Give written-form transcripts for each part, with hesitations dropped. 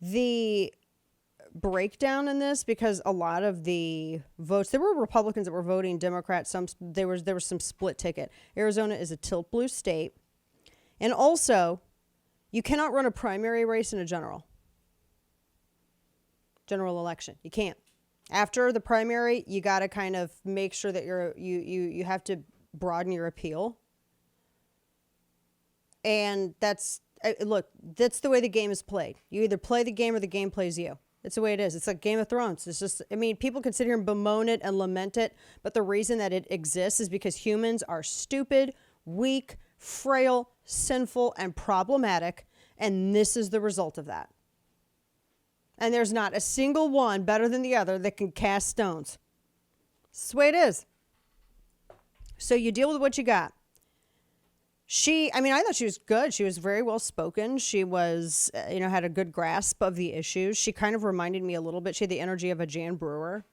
The breakdown in this, because a lot of the votes, there were Republicans that were voting Democrat. There was some split ticket. Arizona is a tilt blue state. And also, you cannot run a primary race in a general election. You can't. After the primary, you got to kind of make sure that you have to broaden your appeal. And that's the way the game is played. You either play the game or the game plays you. That's the way it is. It's like Game of Thrones. It's just, I mean, people can sit here and bemoan it and lament it, but the reason that it exists is because humans are stupid, weak, frail, sinful, and problematic, and this is the result of that. And there's not a single one better than the other that can cast stones. That's the way it is. So you deal with what you got. I thought she was good. She was very well spoken. She was, had a good grasp of the issues. She kind of reminded me a little bit. She had the energy of a Jan Brewer,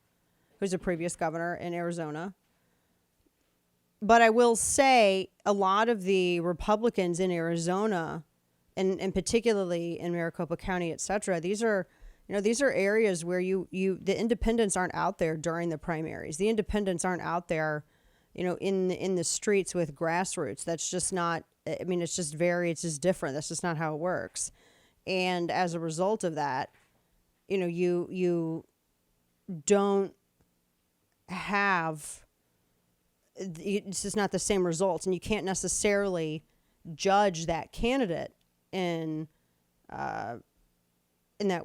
who's a previous governor in Arizona. But I will say a lot of the Republicans in Arizona, and particularly in Maricopa County, et cetera, these are areas where the independents aren't out there during the primaries. The independents aren't out there in the streets with grassroots. That's just not, it's just different. That's just not how it works. And as a result of that, you don't have, it's just not the same results. And you can't necessarily judge that candidate in that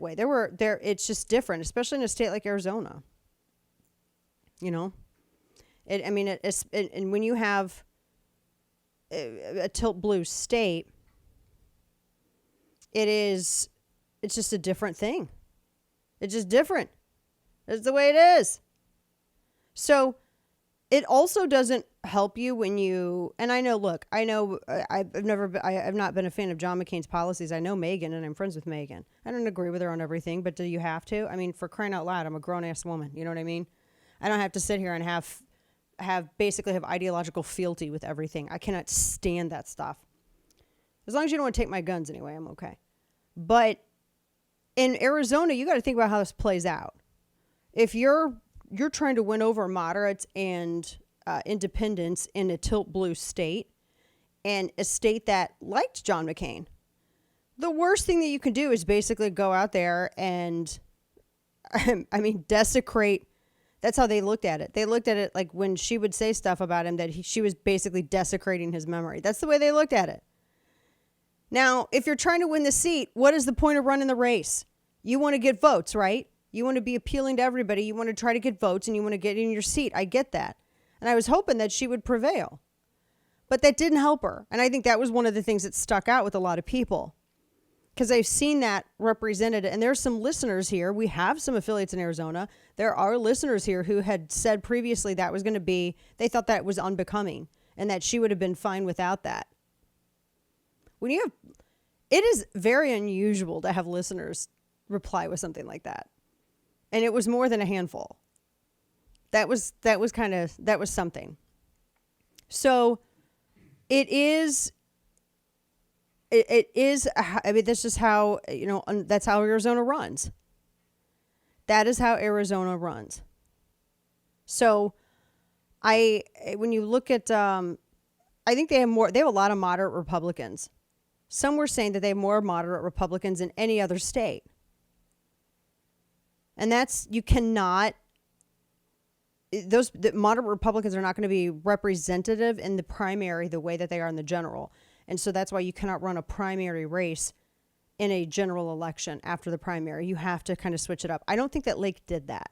way. It's just different, especially in a state like Arizona. And when you have a tilt blue state, it's just a different thing. It's just different. That's the way it is. So it also doesn't help you when you, and I've not been a fan of John McCain's policies. I know Megan and I'm friends with Megan. I don't agree with her on everything, but do you have to? I mean, for crying out loud, I'm a grown ass woman. You know what I mean? I don't have to sit here and have ideological fealty with everything. I cannot stand that stuff. As long as you don't want to take my guns anyway, I'm okay. But in Arizona, you got to think about how this plays out. If you're trying to win over moderates and independents in a tilt blue state, and a state that liked John McCain, the worst thing that you can do is basically go out there and, desecrate. That's how they looked at it. They looked at it like when she would say stuff about him that she was basically desecrating his memory. That's the way they looked at it. Now, if you're trying to win the seat, what is the point of running the race? You want to get votes, right? You want to be appealing to everybody. You want to try to get votes and you want to get in your seat. I get that. And I was hoping that she would prevail. But that didn't help her. And I think that was one of the things that stuck out with a lot of people. Because I've seen that represented, and there's some listeners here. We have some affiliates in Arizona. There are listeners here who had said previously that was going to be, they thought that was unbecoming and that she would have been fine without that. It is very unusual to have listeners reply with something like that. And it was more than a handful. That was something. So that's just how, that's how Arizona runs. That is how Arizona runs. So when you look at, I think they have a lot of moderate Republicans. Some were saying that they have more moderate Republicans than any other state. And the moderate Republicans are not going to be representative in the primary the way that they are in the general. And so that's why you cannot run a primary race in a general election after the primary. You have to kind of switch it up. I don't think that Lake did that.